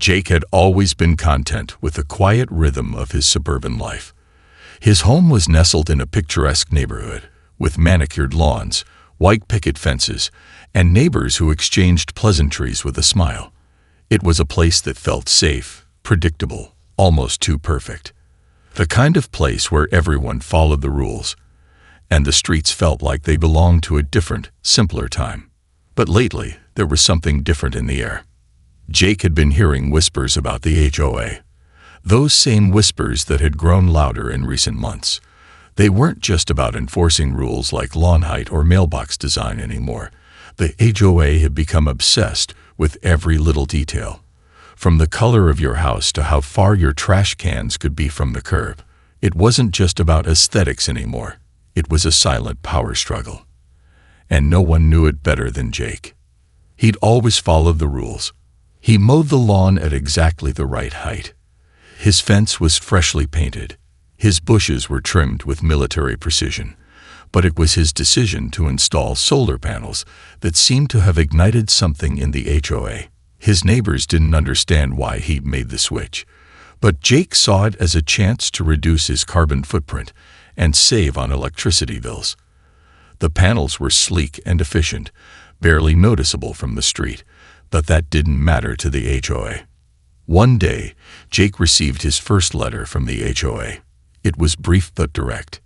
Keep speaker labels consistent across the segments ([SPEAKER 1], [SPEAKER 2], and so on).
[SPEAKER 1] Jake had always been content with the quiet rhythm of his suburban life. His home was nestled in a picturesque neighborhood, with manicured lawns, white picket fences, and neighbors who exchanged pleasantries with a smile. It was a place that felt safe, predictable, almost too perfect. The kind of place where everyone followed the rules, and the streets felt like they belonged to a different, simpler time. But lately, there was something different in the air. Jake had been hearing whispers about the HOA. Those same whispers that had grown louder in recent months. They weren't just about enforcing rules like lawn height or mailbox design anymore. The HOA had become obsessed with every little detail. From the color of your house to how far your trash cans could be from the curb. It wasn't just about aesthetics anymore. It was a silent power struggle. And no one knew it better than Jake. He'd always followed the rules. He mowed the lawn at exactly the right height. His fence was freshly painted. His bushes were trimmed with military precision. But it was his decision to install solar panels that seemed to have ignited something in the HOA. His neighbors didn't understand why he'd made the switch, but Jake saw it as a chance to reduce his carbon footprint and save on electricity bills. The panels were sleek and efficient, barely noticeable from the street, but that didn't matter to the HOA. One day, Jake received his first letter from the HOA. It was brief but direct.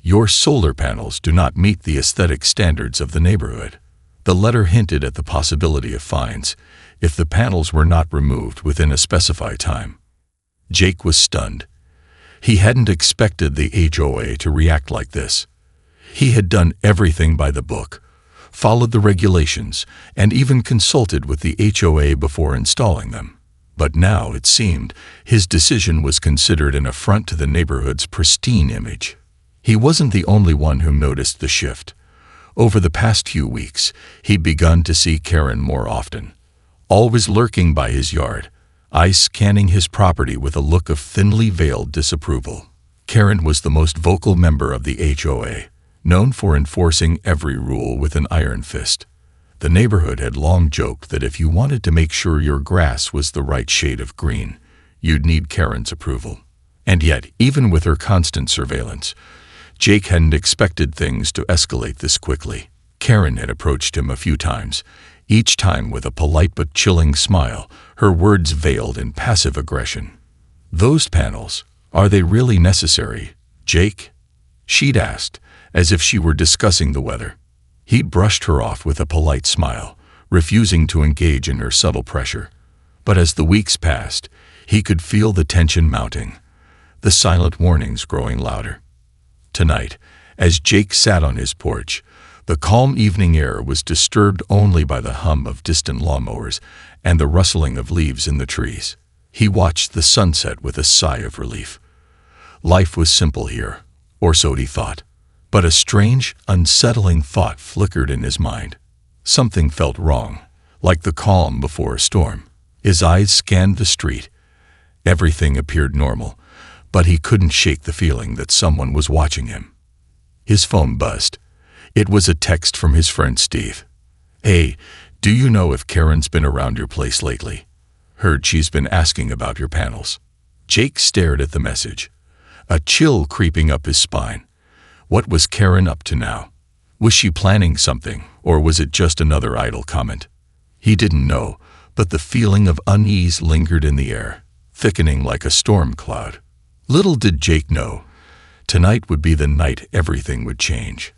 [SPEAKER 1] Your solar panels do not meet the aesthetic standards of the neighborhood. The letter hinted at the possibility of fines if the panels were not removed within a specified time. Jake was stunned. He hadn't expected the HOA to react like this. He had done everything by the book, followed the regulations, and even consulted with the HOA before installing them. But now, it seemed, his decision was considered an affront to the neighborhood's pristine image. He wasn't the only one who noticed the shift. Over the past few weeks, he'd begun to see Karen more often, always lurking by his yard, eyes scanning his property with a look of thinly veiled disapproval. Karen was the most vocal member of the HOA, known for enforcing every rule with an iron fist. The neighborhood had long joked that if you wanted to make sure your grass was the right shade of green, you'd need Karen's approval. And yet, even with her constant surveillance, Jake hadn't expected things to escalate this quickly. Karen had approached him a few times, each time with a polite but chilling smile, her words veiled in passive aggression. "Those panels, are they really necessary, Jake?" she'd asked, as if she were discussing the weather. He'd brushed her off with a polite smile, refusing to engage in her subtle pressure. But as the weeks passed, he could feel the tension mounting, the silent warnings growing louder. Tonight, as Jake sat on his porch, the calm evening air was disturbed only by the hum of distant lawnmowers and the rustling of leaves in the trees. He watched the sunset with a sigh of relief. Life was simple here, or so he thought. But a strange, unsettling thought flickered in his mind. Something felt wrong, like the calm before a storm. His eyes scanned the street. Everything appeared normal, but he couldn't shake the feeling that someone was watching him. His phone buzzed. It was a text from his friend Steve. "Hey, do you know if Karen's been around your place lately? Heard she's been asking about your panels." Jake stared at the message, a chill creeping up his spine. What was Karen up to now? Was she planning something, or was it just another idle comment? He didn't know, but the feeling of unease lingered in the air, thickening like a storm cloud. Little did Jake know, tonight would be the night everything would change.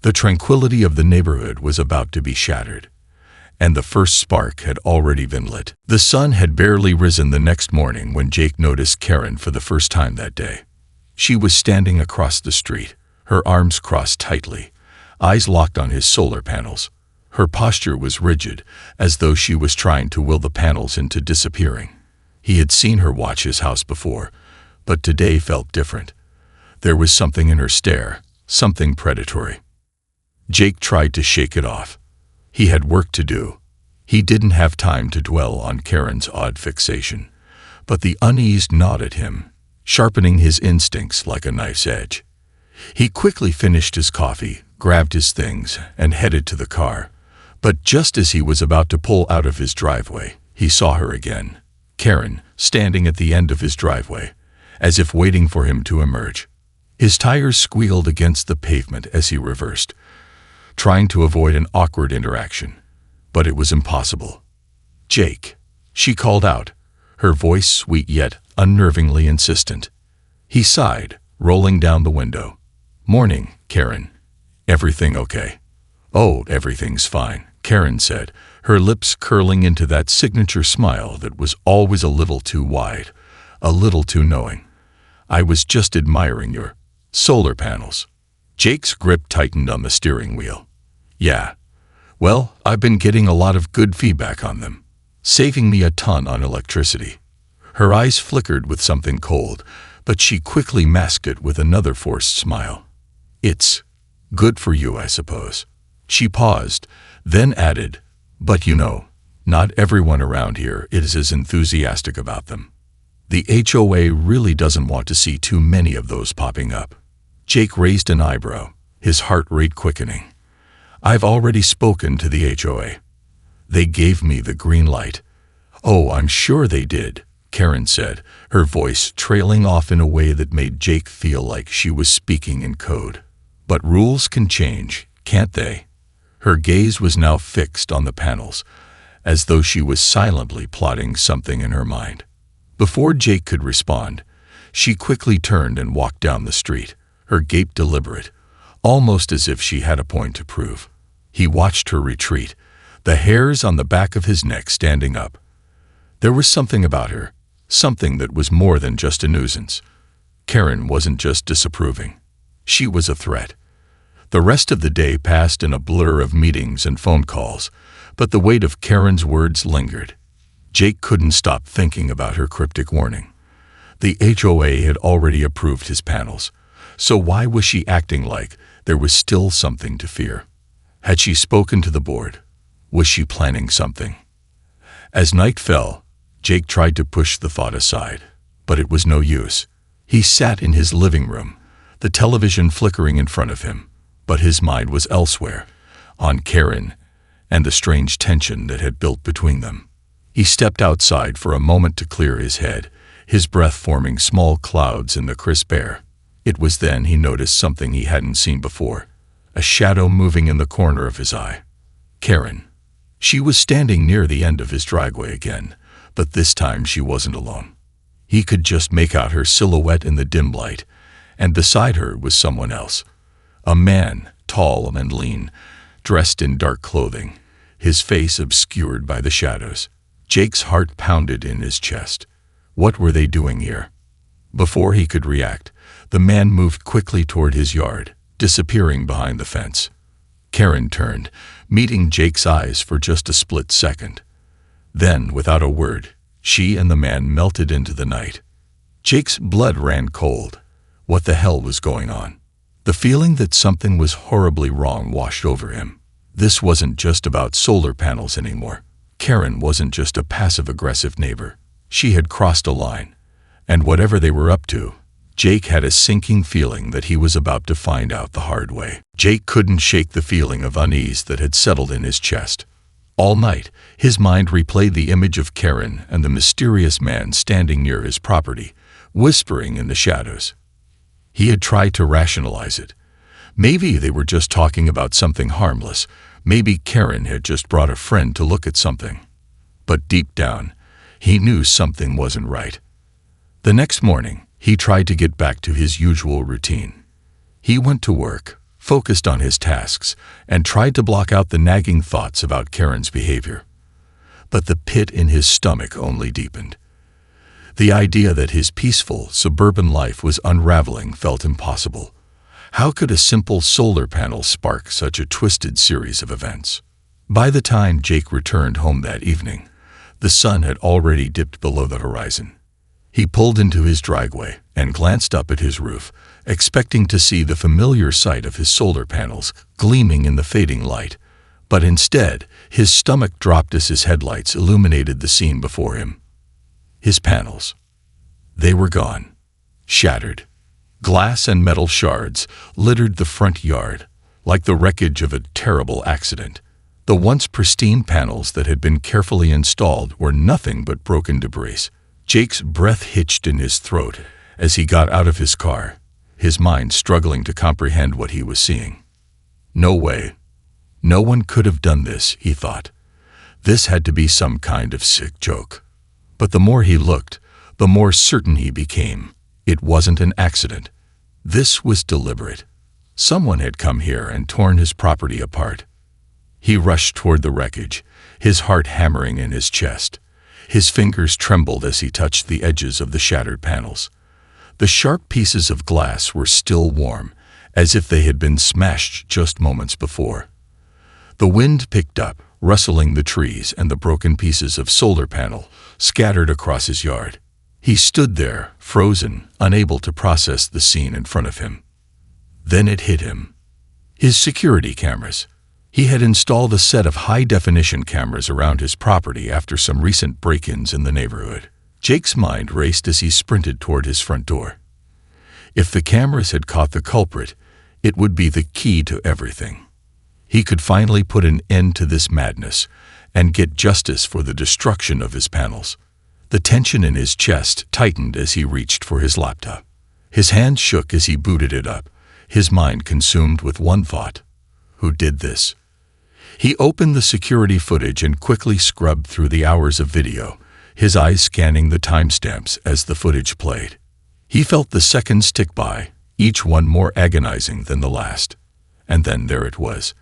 [SPEAKER 1] The tranquility of the neighborhood was about to be shattered, and the first spark had already been lit. The sun had barely risen the next morning when Jake noticed Karen for the first time that day. She was standing across the street, her arms crossed tightly, eyes locked on his solar panels. Her posture was rigid, as though she was trying to will the panels into disappearing. He had seen her watch his house before, but today felt different. There was something in her stare, something predatory. Jake tried to shake it off. He had work to do. He didn't have time to dwell on Karen's odd fixation, but the unease gnawed at him, sharpening his instincts like a knife's edge. He quickly finished his coffee, grabbed his things, and headed to the car. But just as he was about to pull out of his driveway, he saw her again. Karen, standing at the end of his driveway, as if waiting for him to emerge. His tires squealed against the pavement as he reversed, trying to avoid an awkward interaction. But it was impossible. "Jake," she called out, her voice sweet yet unnervingly insistent. He sighed, rolling down the window. "Morning, Karen. Everything okay?" "Oh, everything's fine," Karen said, her lips curling into that signature smile that was always a little too wide, a little too knowing. "I was just admiring your solar panels." Jake's grip tightened on the steering wheel. "Yeah. Well, I've been getting a lot of good feedback on them, saving me a ton on electricity." Her eyes flickered with something cold, but she quickly masked it with another forced smile. "It's good for you, I suppose." She paused, then added, "But you know, not everyone around here is as enthusiastic about them. The HOA really doesn't want to see too many of those popping up." Jake raised an eyebrow, his heart rate quickening. "I've already spoken to the HOA. They gave me the green light." "Oh, I'm sure they did," Karen said, her voice trailing off in a way that made Jake feel like she was speaking in code. "But rules can change, can't they?" Her gaze was now fixed on the panels, as though she was silently plotting something in her mind. Before Jake could respond, she quickly turned and walked down the street, her gait deliberate, almost as if she had a point to prove. He watched her retreat, the hairs on the back of his neck standing up. There was something about her, something that was more than just a nuisance. Karen wasn't just disapproving. She was a threat. The rest of the day passed in a blur of meetings and phone calls, but the weight of Karen's words lingered. Jake couldn't stop thinking about her cryptic warning. The HOA had already approved his panels, so why was she acting like there was still something to fear? Had she spoken to the board? Was she planning something? As night fell, Jake tried to push the thought aside, but it was no use. He sat in his living room, the television flickering in front of him, but his mind was elsewhere, on Karen and the strange tension that had built between them. He stepped outside for a moment to clear his head, his breath forming small clouds in the crisp air. It was then he noticed something he hadn't seen before, a shadow moving in the corner of his eye. Karen. She was standing near the end of his driveway again, but this time she wasn't alone. He could just make out her silhouette in the dim light, and beside her was someone else. A man, tall and lean, dressed in dark clothing, his face obscured by the shadows. Jake's heart pounded in his chest. What were they doing here? Before he could react, the man moved quickly toward his yard, disappearing behind the fence. Karen turned, meeting Jake's eyes for just a split second. Then, without a word, she and the man melted into the night. Jake's blood ran cold. What the hell was going on? The feeling that something was horribly wrong washed over him. This wasn't just about solar panels anymore. Karen wasn't just a passive-aggressive neighbor. She had crossed a line, and whatever they were up to, Jake had a sinking feeling that he was about to find out the hard way. Jake couldn't shake the feeling of unease that had settled in his chest. All night, his mind replayed the image of Karen and the mysterious man standing near his property, whispering in the shadows. He had tried to rationalize it. Maybe they were just talking about something harmless. Maybe Karen had just brought a friend to look at something. But deep down, he knew something wasn't right. The next morning, he tried to get back to his usual routine. He went to work, focused on his tasks, and tried to block out the nagging thoughts about Karen's behavior. But the pit in his stomach only deepened. The idea that his peaceful, suburban life was unraveling felt impossible. How could a simple solar panel spark such a twisted series of events? By the time Jake returned home that evening, the sun had already dipped below the horizon. He pulled into his driveway and glanced up at his roof, expecting to see the familiar sight of his solar panels gleaming in the fading light. But instead, his stomach dropped as his headlights illuminated the scene before him. His panels. They were gone. Shattered. Glass and metal shards littered the front yard, like the wreckage of a terrible accident. The once pristine panels that had been carefully installed were nothing but broken debris. Jake's breath hitched in his throat as he got out of his car, his mind struggling to comprehend what he was seeing. No way. No one could have done this, he thought. This had to be some kind of sick joke. But the more he looked, the more certain he became. It wasn't an accident. This was deliberate. Someone had come here and torn his property apart. He rushed toward the wreckage, his heart hammering in his chest. His fingers trembled as he touched the edges of the shattered panels. The sharp pieces of glass were still warm, as if they had been smashed just moments before. The wind picked up, rustling the trees and the broken pieces of solar panel scattered across his yard. He stood there, frozen, unable to process the scene in front of him. Then it hit him. His security cameras. He had installed a set of high-definition cameras around his property after some recent break-ins in the neighborhood. Jake's mind raced as he sprinted toward his front door. If the cameras had caught the culprit, it would be the key to everything. He could finally put an end to this madness and get justice for the destruction of his panels. The tension in his chest tightened as he reached for his laptop. His hands shook as he booted it up, his mind consumed with one thought: who did this? He opened the security footage and quickly scrubbed through the hours of video, his eyes scanning the timestamps as the footage played. He felt the seconds tick by, each one more agonizing than the last. And then there it was.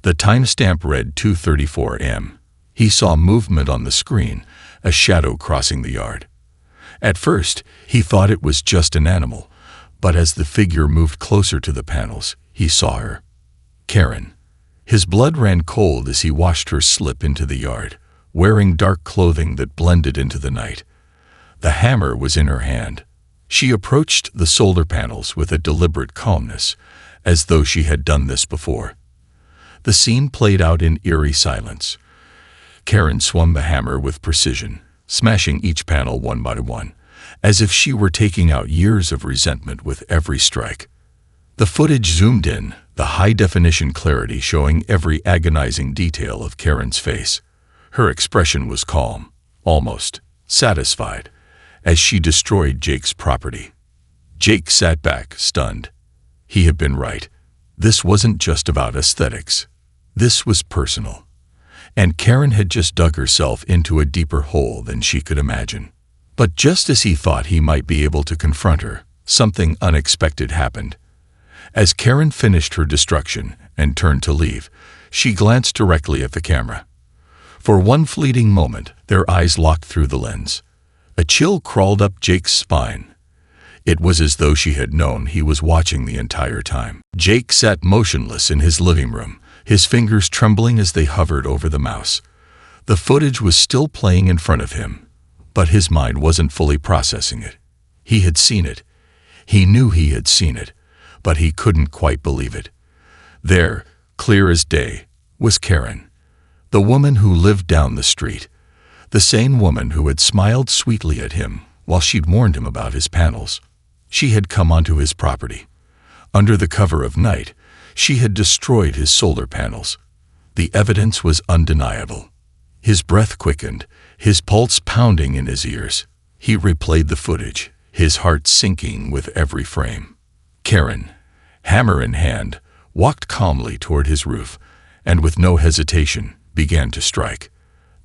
[SPEAKER 1] The timestamp read 2:34 a.m. He saw movement on the screen, a shadow crossing the yard. At first, he thought it was just an animal, but as the figure moved closer to the panels, he saw her. Karen. His blood ran cold as he watched her slip into the yard, wearing dark clothing that blended into the night. The hammer was in her hand. She approached the solar panels with a deliberate calmness, as though she had done this before. The scene played out in eerie silence. Karen swung the hammer with precision, smashing each panel one by one, as if she were taking out years of resentment with every strike. The footage zoomed in, the high-definition clarity showing every agonizing detail of Karen's face. Her expression was calm, almost satisfied, as she destroyed Jake's property. Jake sat back, stunned. He had been right. This wasn't just about aesthetics. This was personal. And Karen had just dug herself into a deeper hole than she could imagine. But just as he thought he might be able to confront her, something unexpected happened. As Karen finished her destruction and turned to leave, she glanced directly at the camera. For one fleeting moment, their eyes locked through the lens. A chill crawled up Jake's spine. It was as though she had known he was watching the entire time. Jake sat motionless in his living room, his fingers trembling as they hovered over the mouse. The footage was still playing in front of him, but his mind wasn't fully processing it. He had seen it. He knew he had seen it, but he couldn't quite believe it. There, clear as day, was Karen, the woman who lived down the street, the same woman who had smiled sweetly at him while she'd warned him about his panels. She had come onto his property. Under the cover of night, she had destroyed his solar panels. The evidence was undeniable. His breath quickened, his pulse pounding in his ears. He replayed the footage, his heart sinking with every frame. Karen, hammer in hand, walked calmly toward his roof, and with no hesitation, began to strike.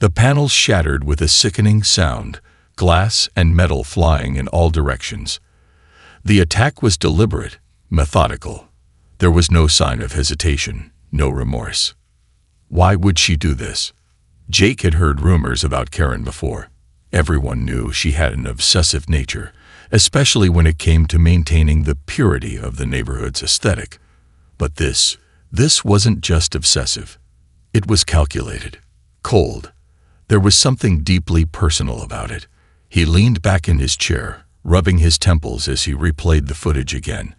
[SPEAKER 1] The panels shattered with a sickening sound, glass and metal flying in all directions. The attack was deliberate, methodical. There was no sign of hesitation, no remorse. Why would she do this? Jake had heard rumors about Karen before. Everyone knew she had an obsessive nature, especially when it came to maintaining the purity of the neighborhood's aesthetic. But this wasn't just obsessive. It was calculated, cold. There was something deeply personal about it. He leaned back in his chair, rubbing his temples as he replayed the footage again,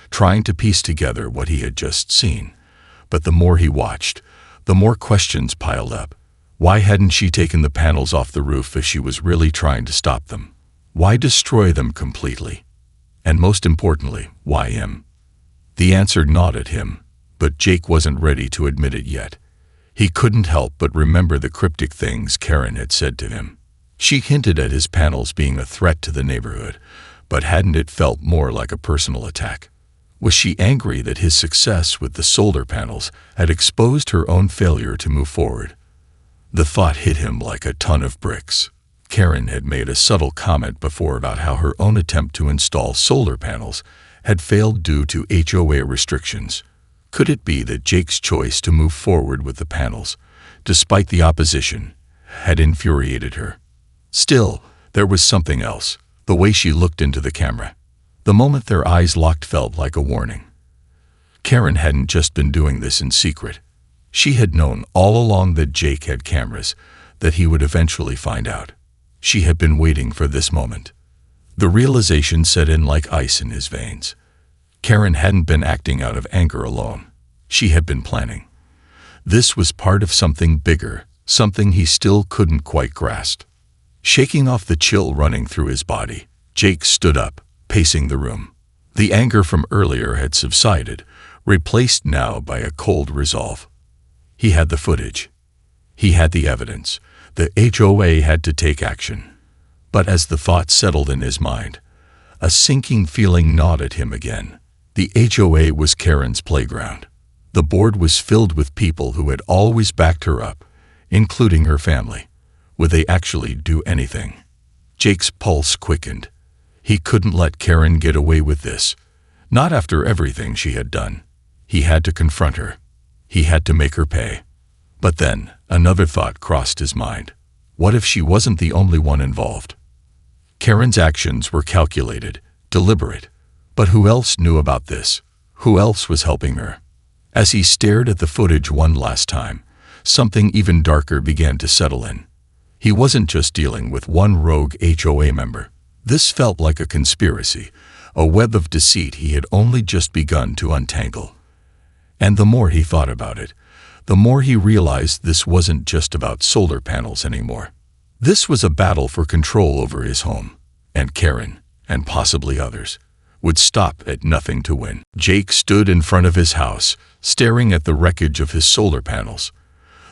[SPEAKER 1] trying to piece together what he had just seen. But the more he watched, the more questions piled up. Why hadn't she taken the panels off the roof if she was really trying to stop them? Why destroy them completely? And most importantly, why him? The answer gnawed at him, but Jake wasn't ready to admit it yet. He couldn't help but remember the cryptic things Karen had said to him. She hinted at his panels being a threat to the neighborhood, but hadn't it felt more like a personal attack? Was she angry that his success with the solar panels had exposed her own failure to move forward? The thought hit him like a ton of bricks. Karen had made a subtle comment before about how her own attempt to install solar panels had failed due to HOA restrictions. Could it be that Jake's choice to move forward with the panels, despite the opposition, had infuriated her? Still, there was something else, the way she looked into the camera. The moment their eyes locked felt like a warning. Karen hadn't just been doing this in secret. She had known all along that Jake had cameras, that he would eventually find out. She had been waiting for this moment. The realization set in like ice in his veins. Karen hadn't been acting out of anger alone. She had been planning. This was part of something bigger, something he still couldn't quite grasp. Shaking off the chill running through his body, Jake stood up, pacing the room. The anger from earlier had subsided, replaced now by a cold resolve. He had the footage. He had the evidence. The HOA had to take action. But as the thought settled in his mind, a sinking feeling gnawed at him again. The HOA was Karen's playground. The board was filled with people who had always backed her up, including her family. Would they actually do anything? Jake's pulse quickened. He couldn't let Karen get away with this. Not after everything she had done. He had to confront her. He had to make her pay. But then, another thought crossed his mind. What if she wasn't the only one involved? Karen's actions were calculated, deliberate. But who else knew about this? Who else was helping her? As he stared at the footage one last time, something even darker began to settle in. He wasn't just dealing with one rogue HOA member. This felt like a conspiracy, a web of deceit he had only just begun to untangle. And the more he thought about it, the more he realized this wasn't just about solar panels anymore. This was a battle for control over his home, and Karen, and possibly others, would stop at nothing to win. Jake stood in front of his house, staring at the wreckage of his solar panels.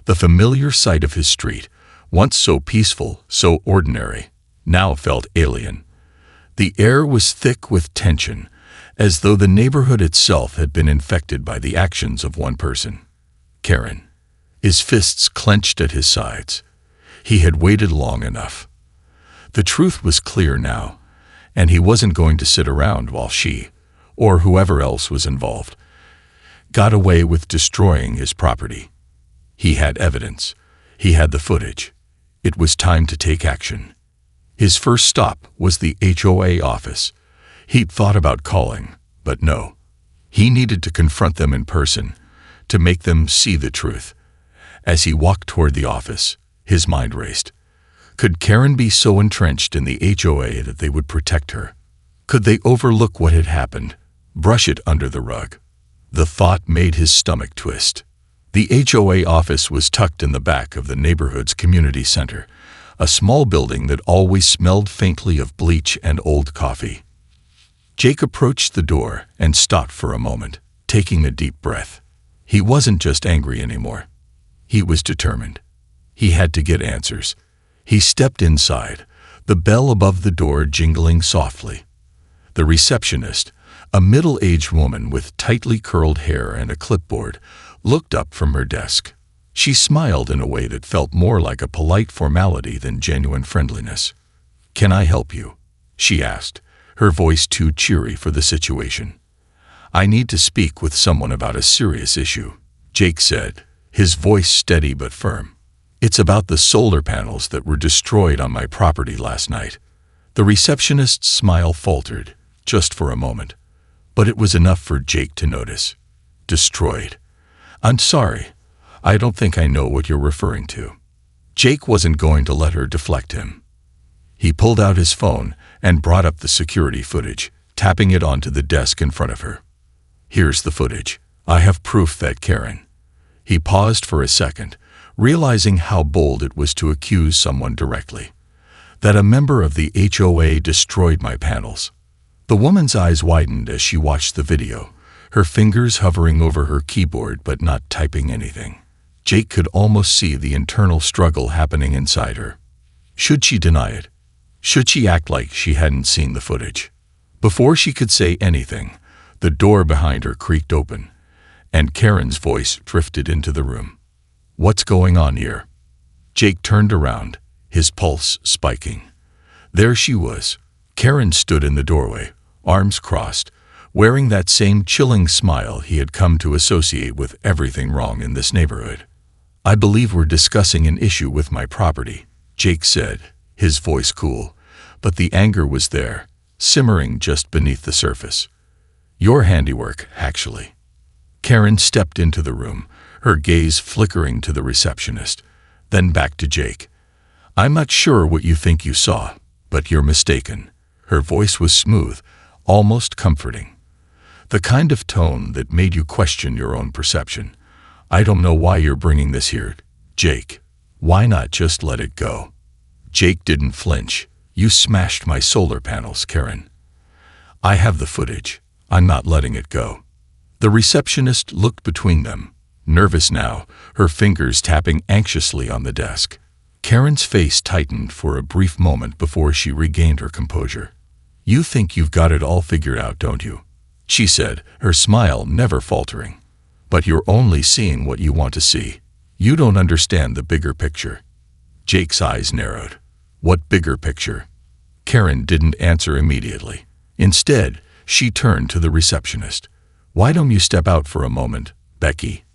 [SPEAKER 1] The familiar sight of his street, once so peaceful, so ordinary, now felt alien. The air was thick with tension, as though the neighborhood itself had been infected by the actions of one person. Karen. His fists clenched at his sides. He had waited long enough. The truth was clear now, and he wasn't going to sit around while she, or whoever else was involved, got away with destroying his property. He had evidence. He had the footage. It was time to take action. His first stop was the HOA office. He'd thought about calling, but no. He needed to confront them in person, to make them see the truth. As he walked toward the office, his mind raced. Could Karen be so entrenched in the HOA that they would protect her? Could they overlook what had happened, brush it under the rug? The thought made his stomach twist. The HOA office was tucked in the back of the neighborhood's community center, a small building that always smelled faintly of bleach and old coffee. Jake approached the door and stopped for a moment, taking a deep breath. He wasn't just angry anymore. He was determined. He had to get answers. He stepped inside, the bell above the door jingling softly. The receptionist, a middle-aged woman with tightly curled hair and a clipboard, looked up from her desk. She smiled in a way that felt more like a polite formality than genuine friendliness. "Can I help you?" she asked, her voice too cheery for the situation. "I need to speak with someone about a serious issue," Jake said, his voice steady but firm. "It's about the solar panels that were destroyed on my property last night." The receptionist's smile faltered, just for a moment, but it was enough for Jake to notice. "Destroyed? I'm sorry. I don't think I know what you're referring to." Jake wasn't going to let her deflect him. He pulled out his phone and brought up the security footage, tapping it onto the desk in front of her. "Here's the footage. I have proof that Karen." He paused for a second, realizing how bold it was to accuse someone directly. "That a member of the HOA destroyed my panels." The woman's eyes widened as she watched the video, her fingers hovering over her keyboard but not typing anything. Jake could almost see the internal struggle happening inside her. Should she deny it? Should she act like she hadn't seen the footage? Before she could say anything, the door behind her creaked open, and Karen's voice drifted into the room. "What's going on here?" Jake turned around, his pulse spiking. There she was. Karen stood in the doorway, arms crossed, wearing that same chilling smile he had come to associate with everything wrong in this neighborhood. "I believe we're discussing an issue with my property," Jake said, his voice cool, but the anger was there, simmering just beneath the surface. "Your handiwork, actually." Karen stepped into the room, her gaze flickering to the receptionist, then back to Jake. "I'm not sure what you think you saw, but you're mistaken." Her voice was smooth, almost comforting. The kind of tone that made you question your own perception. "I don't know why you're bringing this here, Jake. Why not just let it go?" Jake didn't flinch. "You smashed my solar panels, Karen. I have the footage. I'm not letting it go." The receptionist looked between them, nervous now, her fingers tapping anxiously on the desk. Karen's face tightened for a brief moment before she regained her composure. "You think you've got it all figured out, don't you?" she said, her smile never faltering. "But you're only seeing what you want to see. You don't understand the bigger picture." Jake's eyes narrowed. "What bigger picture?" Karen didn't answer immediately. Instead, she turned to the receptionist. "Why don't you step out for a moment, Becky?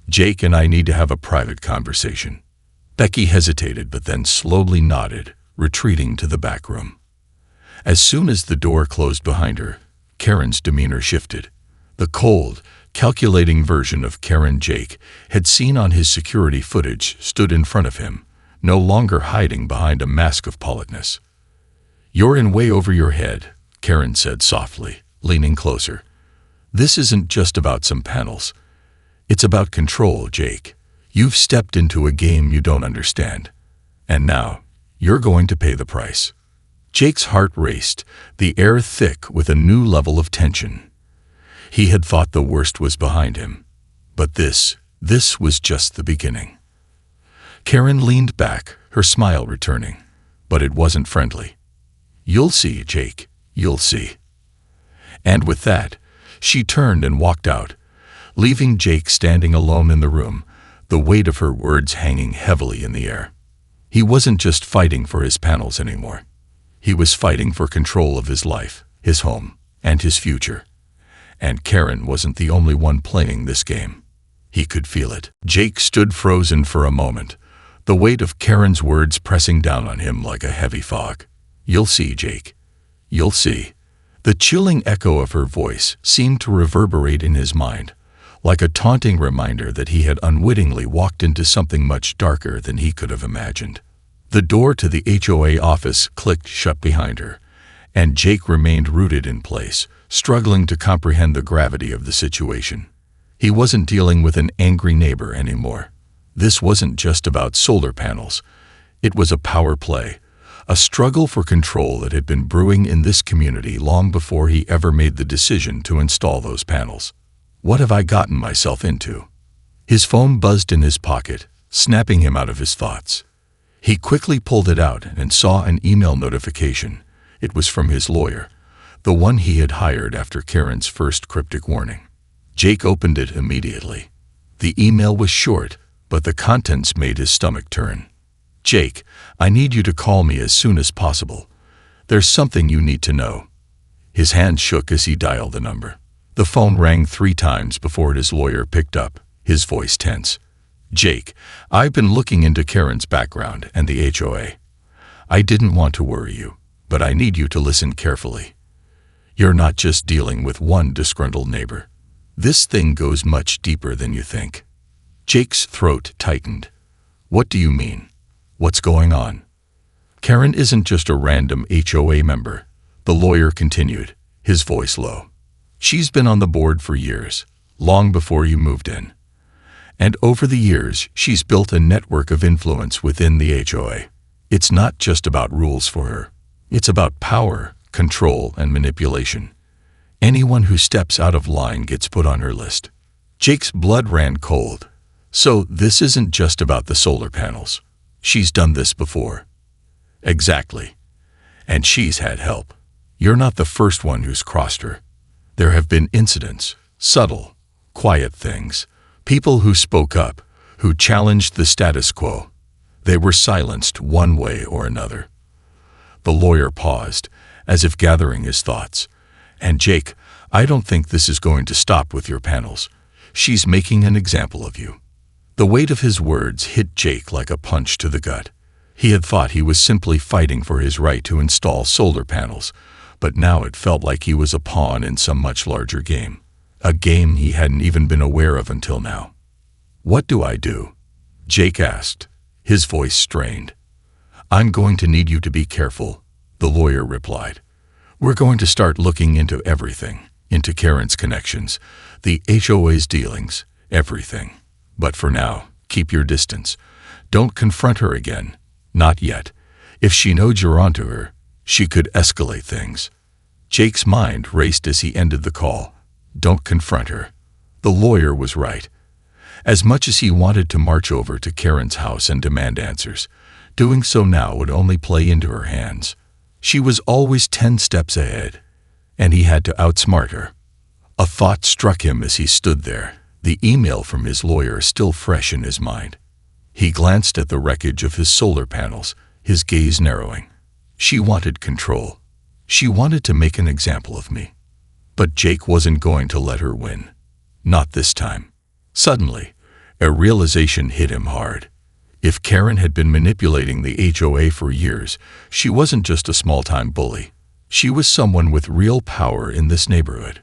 [SPEAKER 1] Jake and I need to have a private conversation." Becky hesitated but then slowly nodded, retreating to the back room. As soon as the door closed behind her, Karen's demeanor shifted. The cold, calculating version of Karen Jake had seen on his security footage stood in front of him, no longer hiding behind a mask of politeness. "You're in way over your head," Karen said softly, leaning closer. "This isn't just about some panels. It's about control, Jake. You've stepped into a game you don't understand. And now, you're going to pay the price." Jake's heart raced, the air thick with a new level of tension. He had thought the worst was behind him. But this was just the beginning. Karen leaned back, her smile returning, but it wasn't friendly. "You'll see, Jake, you'll see." And with that, she turned and walked out, leaving Jake standing alone in the room, the weight of her words hanging heavily in the air. He wasn't just fighting for his panels anymore. He was fighting for control of his life, his home, and his future. And Karen wasn't the only one playing this game. He could feel it. Jake stood frozen for a moment, the weight of Karen's words pressing down on him like a heavy fog. "You'll see, Jake. You'll see." The chilling echo of her voice seemed to reverberate in his mind, like a taunting reminder that he had unwittingly walked into something much darker than he could have imagined. The door to the HOA office clicked shut behind her, and Jake remained rooted in place, struggling to comprehend the gravity of the situation. He wasn't dealing with an angry neighbor anymore. This wasn't just about solar panels. It was a power play, a struggle for control that had been brewing in this community long before he ever made the decision to install those panels. What have I gotten myself into? His phone buzzed in his pocket, snapping him out of his thoughts. He quickly pulled it out and saw an email notification. It was from his lawyer, the one he had hired after Karen's first cryptic warning. Jake opened it immediately. The email was short, but the contents made his stomach turn. "Jake, I need you to call me as soon as possible. There's something you need to know." His hand shook as he dialed the number. The phone rang 3 times before his lawyer picked up, his voice tense. "Jake, I've been looking into Karen's background and the HOA. I didn't want to worry you, but I need you to listen carefully. You're not just dealing with one disgruntled neighbor. This thing goes much deeper than you think." Jake's throat tightened. "What do you mean? What's going on?" "Karen isn't just a random HOA member," the lawyer continued, his voice low. "She's been on the board for years, long before you moved in. And over the years, she's built a network of influence within the HOA. It's not just about rules for her. It's about power, control, and manipulation. Anyone who steps out of line gets put on her list." Jake's blood ran cold. "So this isn't just about the solar panels. She's done this before." Exactly. And she's had help. You're not the first one who's crossed her. There have been incidents, subtle, quiet things, people who spoke up, who challenged the status quo. They were silenced one way or another. The lawyer paused, as if gathering his thoughts. And Jake, I don't think this is going to stop with your panels. She's making an example of you. The weight of his words hit Jake like a punch to the gut. He had thought he was simply fighting for his right to install solar panels, but now it felt like he was a pawn in some much larger game. A game he hadn't even been aware of until now. What do I do? Jake asked, his voice strained. I'm going to need you to be careful, the lawyer replied. We're going to start looking into everything, into Karen's connections, the HOA's dealings, everything. But for now, keep your distance. Don't confront her again. Not yet. If she knows you're onto her, she could escalate things. Jake's mind raced as he ended the call. Don't confront her. The lawyer was right. As much as he wanted to march over to Karen's house and demand answers, doing so now would only play into her hands. She was always 10 steps ahead, and he had to outsmart her. A thought struck him as he stood there, the email from his lawyer still fresh in his mind. He glanced at the wreckage of his solar panels, his gaze narrowing. She wanted control. She wanted to make an example of me. But Jake wasn't going to let her win. Not this time. Suddenly, a realization hit him hard. If Karen had been manipulating the HOA for years, she wasn't just a small-time bully. She was someone with real power in this neighborhood.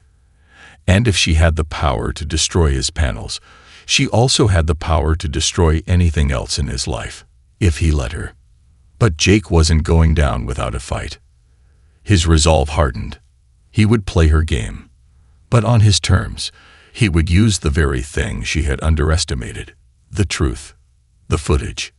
[SPEAKER 1] And if she had the power to destroy his panels, she also had the power to destroy anything else in his life, if he let her. But Jake wasn't going down without a fight. His resolve hardened. He would play her game. But on his terms, he would use the very thing she had underestimated, the truth, the footage,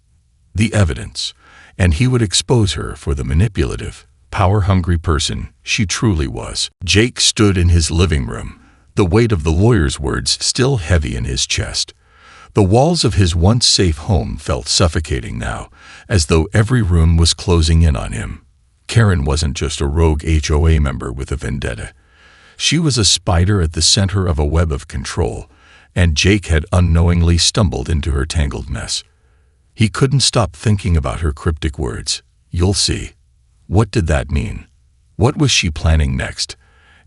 [SPEAKER 1] the evidence, and he would expose her for the manipulative, power-hungry person she truly was. Jake stood in his living room, the weight of the lawyer's words still heavy in his chest. The walls of his once safe home felt suffocating now, as though every room was closing in on him. Karen wasn't just a rogue HOA member with a vendetta. She was a spider at the center of a web of control, and Jake had unknowingly stumbled into her tangled mess. He couldn't stop thinking about her cryptic words. You'll see. What did that mean? What was she planning next?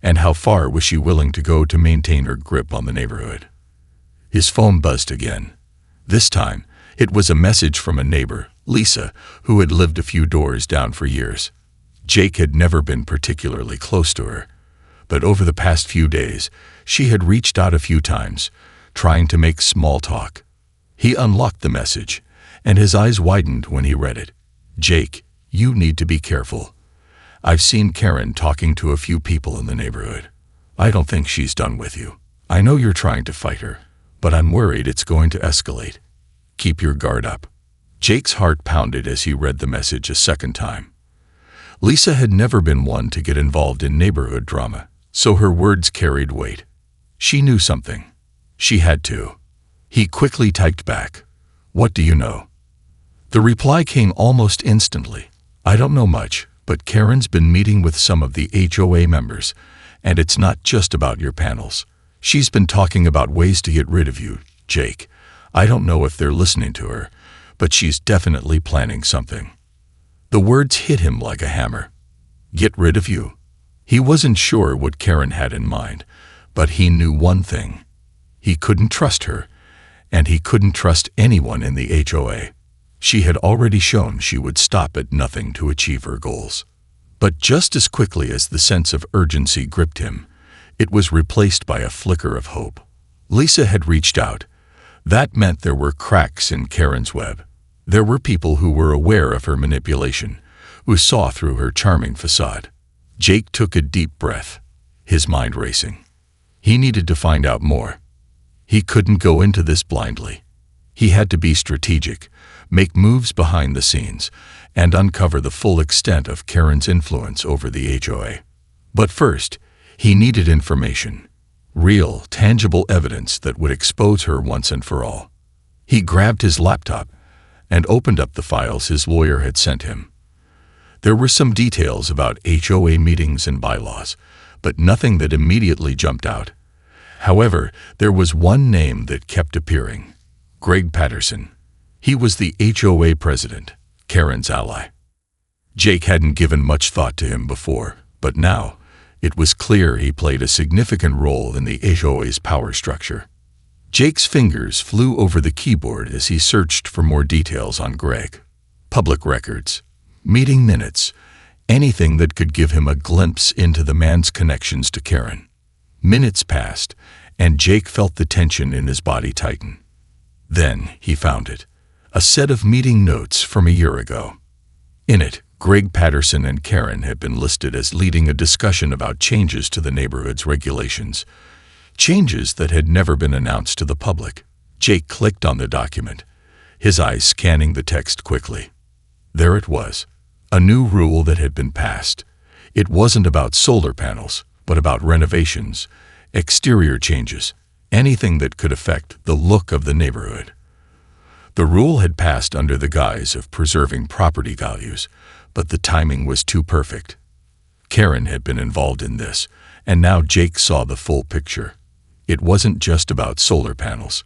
[SPEAKER 1] And how far was she willing to go to maintain her grip on the neighborhood? His phone buzzed again. This time, it was a message from a neighbor, Lisa, who had lived a few doors down for years. Jake had never been particularly close to her, but over the past few days, she had reached out a few times, trying to make small talk. He unlocked the message, and his eyes widened when he read it. Jake, you need to be careful. I've seen Karen talking to a few people in the neighborhood. I don't think she's done with you. I know you're trying to fight her, but I'm worried it's going to escalate. Keep your guard up. Jake's heart pounded as he read the message a second time. Lisa had never been one to get involved in neighborhood drama, so her words carried weight. She knew something. She had to. He quickly typed back, "What do you know?" The reply came almost instantly. "I don't know much, but Karen's been meeting with some of the HOA members, and it's not just about your panels. She's been talking about ways to get rid of you, Jake. I don't know if they're listening to her, but she's definitely planning something." The words hit him like a hammer. Get rid of you? He wasn't sure what Karen had in mind, but he knew one thing. He couldn't trust her, and he couldn't trust anyone in the HOA. She had already shown she would stop at nothing to achieve her goals. But just as quickly as the sense of urgency gripped him, it was replaced by a flicker of hope. Lisa had reached out. That meant there were cracks in Karen's web. There were people who were aware of her manipulation, who saw through her charming facade. Jake took a deep breath, his mind racing. He needed to find out more. He couldn't go into this blindly. He had to be strategic, make moves behind the scenes, and uncover the full extent of Karen's influence over the HOA. But first, he needed information. Real, tangible evidence that would expose her once and for all. He grabbed his laptop and opened up the files his lawyer had sent him. There were some details about HOA meetings and bylaws, but nothing that immediately jumped out. However, there was one name that kept appearing: Greg Patterson. He was the HOA president, Karen's ally. Jake hadn't given much thought to him before, but now it was clear he played a significant role in the HOA's power structure. Jake's fingers flew over the keyboard as he searched for more details on Greg. Public records, meeting minutes, anything that could give him a glimpse into the man's connections to Karen. Minutes passed, and Jake felt the tension in his body tighten. Then he found it, a set of meeting notes from a year ago. In it, Greg Patterson and Karen had been listed as leading a discussion about changes to the neighborhood's regulations, changes that had never been announced to the public. Jake clicked on the document, his eyes scanning the text quickly. There it was, a new rule that had been passed. It wasn't about solar panels, but about renovations, exterior changes, anything that could affect the look of the neighborhood. The rule had passed under the guise of preserving property values, but the timing was too perfect. Karen had been involved in this, and now Jake saw the full picture. It wasn't just about solar panels.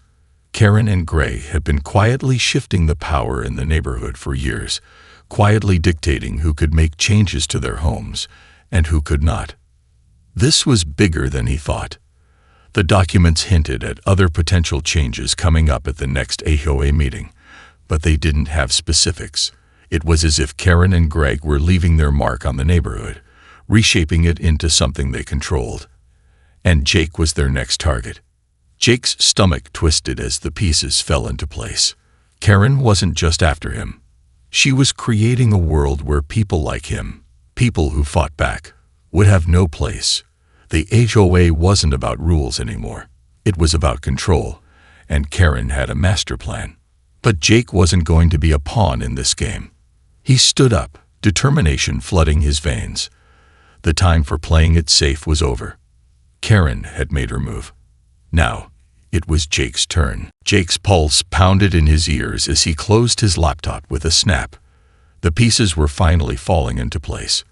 [SPEAKER 1] Karen and Greg had been quietly shifting the power in the neighborhood for years, quietly dictating who could make changes to their homes and who could not. This was bigger than he thought. The documents hinted at other potential changes coming up at the next HOA meeting, but they didn't have specifics. It was as if Karen and Greg were leaving their mark on the neighborhood, reshaping it into something they controlled. And Jake was their next target. Jake's stomach twisted as the pieces fell into place. Karen wasn't just after him. She was creating a world where people like him, people who fought back, would have no place. The HOA wasn't about rules anymore. It was about control, and Karen had a master plan. But Jake wasn't going to be a pawn in this game. He stood up, determination flooding his veins. The time for playing it safe was over. Karen had made her move. Now, it was Jake's turn. Jake's pulse pounded in his ears as he closed his laptop with a snap. The pieces were finally falling into place.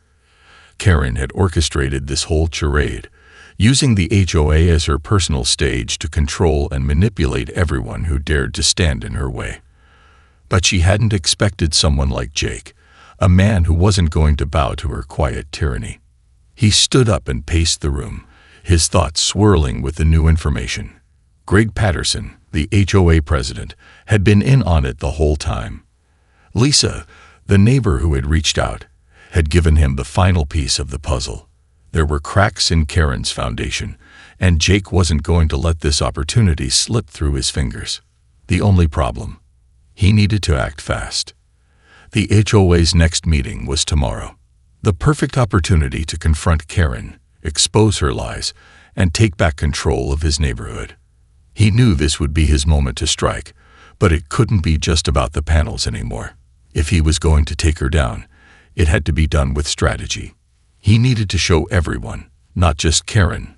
[SPEAKER 1] Karen had orchestrated this whole charade, using the HOA as her personal stage to control and manipulate everyone who dared to stand in her way. But she hadn't expected someone like Jake, a man who wasn't going to bow to her quiet tyranny. He stood up and paced the room, his thoughts swirling with the new information. Greg Patterson, the HOA president, had been in on it the whole time. Lisa, the neighbor who had reached out, had given him the final piece of the puzzle. There were cracks in Karen's foundation, and Jake wasn't going to let this opportunity slip through his fingers. The only problem: he needed to act fast. The HOA's next meeting was tomorrow. The perfect opportunity to confront Karen, expose her lies, and take back control of his neighborhood. He knew this would be his moment to strike, but it couldn't be just about the panels anymore. If he was going to take her down, it had to be done with strategy. He needed to show everyone, not just Karen,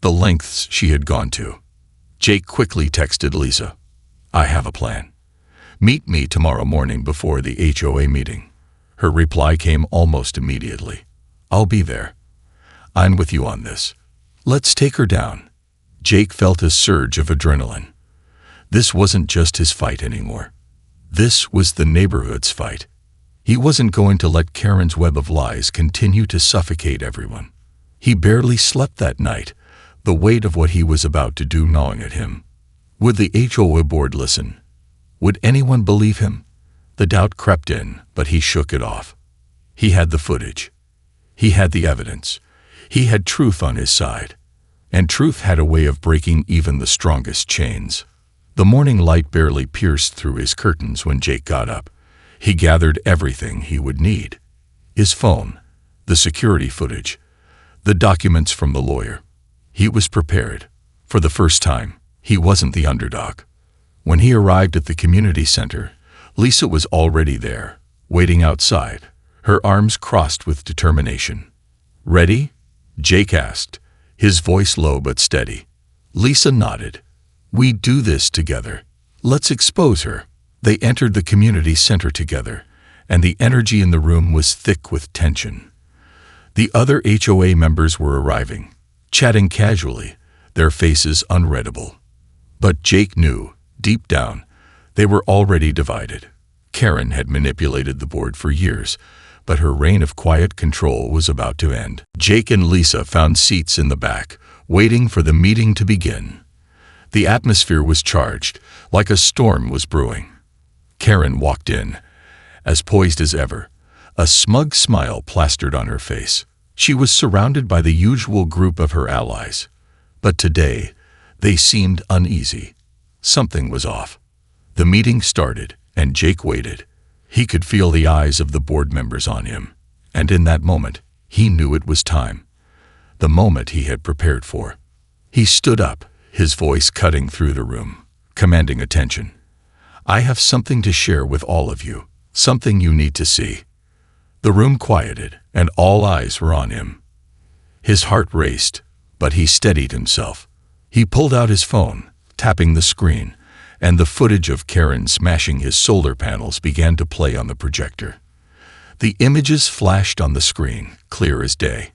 [SPEAKER 1] the lengths she had gone to. Jake quickly texted Lisa, "I have a plan. Meet me tomorrow morning before the HOA meeting." Her reply came almost immediately. "I'll be there. I'm with you on this. Let's take her down." Jake felt a surge of adrenaline. This wasn't just his fight anymore. This was the neighborhood's fight. He wasn't going to let Karen's web of lies continue to suffocate everyone. He barely slept that night, the weight of what he was about to do gnawing at him. Would the HOA board listen? Would anyone believe him? The doubt crept in, but he shook it off. He had the footage. He had the evidence. He had truth on his side. And truth had a way of breaking even the strongest chains. The morning light barely pierced through his curtains when Jake got up. He gathered everything he would need: his phone, the security footage, the documents from the lawyer. He was prepared. For the first time, he wasn't the underdog. When he arrived at the community center, Lisa was already there, waiting outside, her arms crossed with determination. "Ready?" Jake asked, his voice low but steady. Lisa nodded. "We do this together. Let's expose her." They entered the community center together, and the energy in the room was thick with tension. The other HOA members were arriving, chatting casually, their faces unreadable. But Jake knew, deep down, they were already divided. Karen had manipulated the board for years, but her reign of quiet control was about to end. Jake and Lisa found seats in the back, waiting for the meeting to begin. The atmosphere was charged, like a storm was brewing. Karen walked in, as poised as ever, a smug smile plastered on her face. She was surrounded by the usual group of her allies. But today, they seemed uneasy. Something was off. The meeting started, and Jake waited. He could feel the eyes of the board members on him, and in that moment, he knew it was time. The moment he had prepared for. He stood up, his voice cutting through the room, commanding attention. "I have something to share with all of you, something you need to see." The room quieted, and all eyes were on him. His heart raced, but he steadied himself. He pulled out his phone, tapping the screen, and the footage of Karen smashing his solar panels began to play on the projector. The images flashed on the screen, clear as day.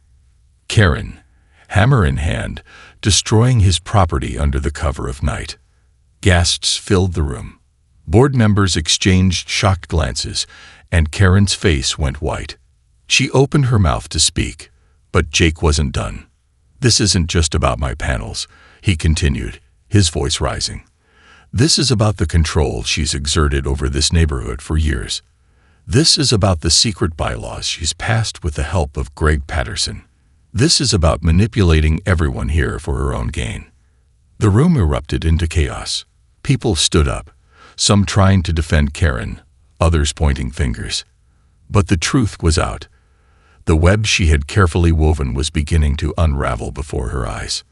[SPEAKER 1] Karen, hammer in hand, destroying his property under the cover of night. Gasps filled the room. Board members exchanged shocked glances, and Karen's face went white. She opened her mouth to speak, but Jake wasn't done. "This isn't just about my panels," he continued, his voice rising. "This is about the control she's exerted over this neighborhood for years. This is about the secret bylaws she's passed with the help of Greg Patterson. This is about manipulating everyone here for her own gain." The room erupted into chaos. People stood up, some trying to defend Karen, others pointing fingers. But the truth was out. The web she had carefully woven was beginning to unravel before her eyes.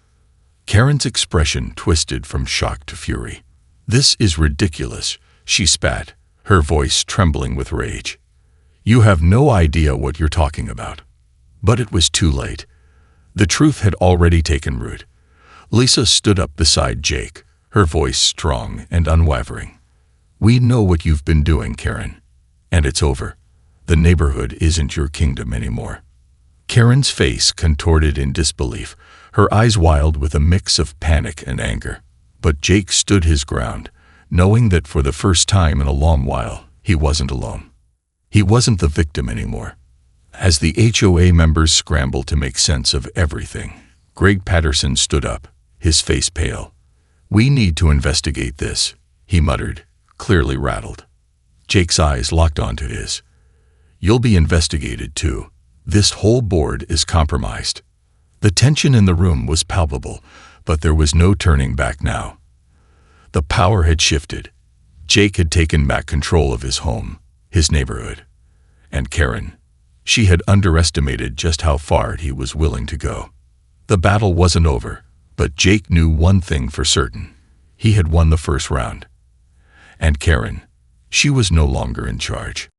[SPEAKER 1] Karen's expression twisted from shock to fury. "This is ridiculous," she spat, her voice trembling with rage. "You have no idea what you're talking about." But it was too late. The truth had already taken root. Lisa stood up beside Jake, her voice strong and unwavering. "We know what you've been doing, Karen. And it's over. The neighborhood isn't your kingdom anymore." Karen's face contorted in disbelief, her eyes wild with a mix of panic and anger. But Jake stood his ground, knowing that for the first time in a long while, he wasn't alone. He wasn't the victim anymore. As the HOA members scrambled to make sense of everything, Greg Patterson stood up, his face pale. "We need to investigate this," he muttered, clearly rattled. Jake's eyes locked onto his. "You'll be investigated too. This whole board is compromised." The tension in the room was palpable, but there was no turning back now. The power had shifted. Jake had taken back control of his home, his neighborhood. And Karen, she had underestimated just how far he was willing to go. The battle wasn't over, but Jake knew one thing for certain. He had won the first round. And Karen, she was no longer in charge.